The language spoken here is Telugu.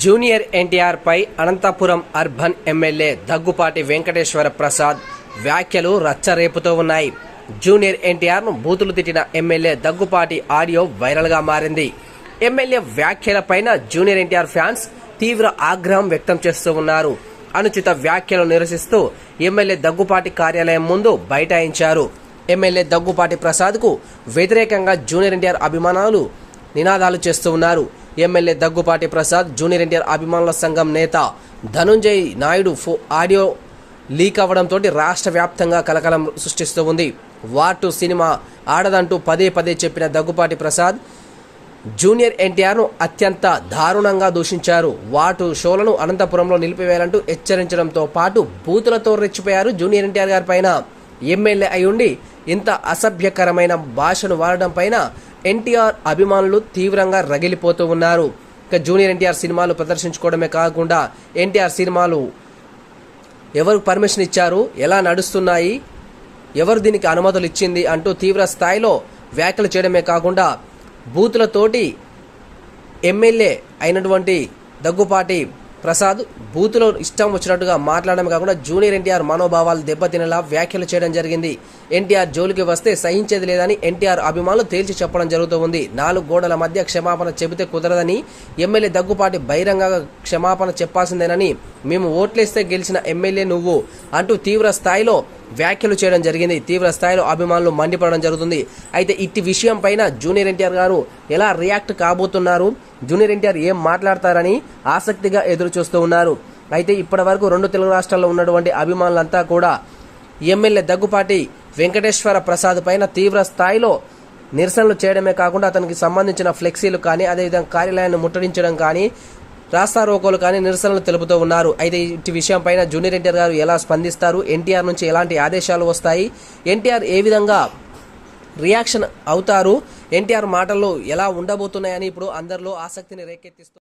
జూనియర్ ఎన్టీఆర్ పై అనంతపురం అర్బన్ ఎమ్మెల్యే దగ్గుపాటి వెంకటేశ్వర ప్రసాద్ వ్యాఖ్యలు రచ్చరేపుతూ ఉన్నాయి. జూనియర్ ఎన్టీఆర్ను బూతులు తిట్టిన ఎమ్మెల్యే దగ్గుపాటి ఆడియో వైరల్గా మారింది. ఎమ్మెల్యే వ్యాఖ్యలపైన జూనియర్ ఎన్టీఆర్ ఫ్యాన్స్ తీవ్ర ఆగ్రహం వ్యక్తం చేస్తూ ఉన్నారు. అనుచిత వ్యాఖ్యలు నిరసిస్తూ ఎమ్మెల్యే దగ్గుపాటి కార్యాలయం ముందు బైఠాయించారు. ఎమ్మెల్యే దగ్గుపాటి ప్రసాద్కు వ్యతిరేకంగా జూనియర్ ఎన్టీఆర్ అభిమానులు నినాదాలు చేస్తూ ఉన్నారు. ఎమ్మెల్యే దగ్గుపాటి ప్రసాద్ జూనియర్ ఎన్టీఆర్ అభిమానుల సంఘం నేత ధనుంజయ్ నాయుడు ఆడియో లీక్ అవ్వడంతో రాష్ట్ర వ్యాప్తంగా కలకలం సృష్టిస్తూ ఉంది. వార్ 2 సినిమా ఆడదంటూ పదే పదే చెప్పిన దగ్గుపాటి ప్రసాద్ జూనియర్ ఎన్టీఆర్ను అత్యంత దారుణంగా దూషించారు. వార్ 2 షోలను అనంతపురంలో నిలిపివేయాలంటూ హెచ్చరించడంతో పాటు బూతులతో రెచ్చిపోయారు. జూనియర్ ఎన్టీఆర్ గారి పైన ఎమ్మెల్యే అయ్యుండి ఇంత అసభ్యకరమైన భాషను వాడడం పైన ఎన్టీఆర్ అభిమానులు తీవ్రంగా రగిలిపోతూ ఉన్నారు. ఇక జూనియర్ ఎన్టీఆర్ సినిమాలు ప్రదర్శించుకోవడమే కాకుండా ఎన్టీఆర్ సినిమాలు ఎవరు పర్మిషన్ ఇచ్చారు, ఎలా నడుస్తున్నాయి, ఎవరు దీనికి అనుమతులు ఇచ్చింది అంటూ తీవ్ర స్థాయిలో వ్యాఖ్యలు చేయడమే కాకుండా బూతులతోటి ఎమ్మెల్యే అయినటువంటి దగ్గుపాటి ప్రసాద్ బూతులో ఇష్టం వచ్చినట్టుగా మాట్లాడమే కాకుండా జూనియర్ ఎన్టీఆర్ మనోభావాలు దెబ్బతినేలా వ్యాఖ్యలు చేయడం జరిగింది. ఎన్టీఆర్ జోలికి వస్తే సహించేది లేదని ఎన్టీఆర్ అభిమానులు తేల్చి చెప్పడం జరుగుతూ ఉంది. 4 గోడల మధ్య క్షమాపణ చెబితే కుదరదని ఎమ్మెల్యే దగ్గుపాటి బహిరంగంగా క్షమాపణ చెప్పాల్సిందేనని, మేము ఓట్లేస్తే గెలిచిన ఎమ్మెల్యే నువ్వు అంటూ తీవ్ర స్థాయిలో వ్యాఖ్యలు చేయడం జరిగింది. తీవ్ర స్థాయిలో అభిమానులు మండిపడడం జరుగుతుంది. అయితే ఇట్టి విషయం పైన జూనియర్ ఎన్టీఆర్ గారు ఎలా రియాక్ట్ కాబోతున్నారు, జూనియర్ ఎన్టీఆర్ ఏం మాట్లాడతారని ఆసక్తిగా ఎదురు చూస్తూ ఉన్నారు. అయితే ఇప్పటి వరకు 2 తెలుగు రాష్ట్రాల్లో ఉన్నటువంటి అభిమానులంతా కూడా ఎమ్మెల్యే దగ్గుపాటి వెంకటేశ్వర ప్రసాద్ పైన తీవ్ర స్థాయిలో నిరసనలు చేయడమే కాకుండా అతనికి సంబంధించిన ఫ్లెక్సీలు కానీ అదేవిధంగా కార్యాలయాన్ని ముట్టడించడం కానీ రాస్తా రోకోలు కానీ నిరసనలు తెలుపుతూ ఉన్నారు. అయితే ఇటు విషయం పైన జూనియర్ ఎన్టీఆర్ గారు ఎలా స్పందిస్తారు, ఎన్టీఆర్ నుంచి ఎలాంటి ఆదేశాలు వస్తాయి, ఎన్టీఆర్ ఏ విధంగా రియాక్షన్ అవుతారు, ఎన్టీఆర్ మాటలు ఎలా ఉండబోతున్నాయని ఇప్పుడు అందరిలో ఆసక్తిని రేకెత్తిస్తూ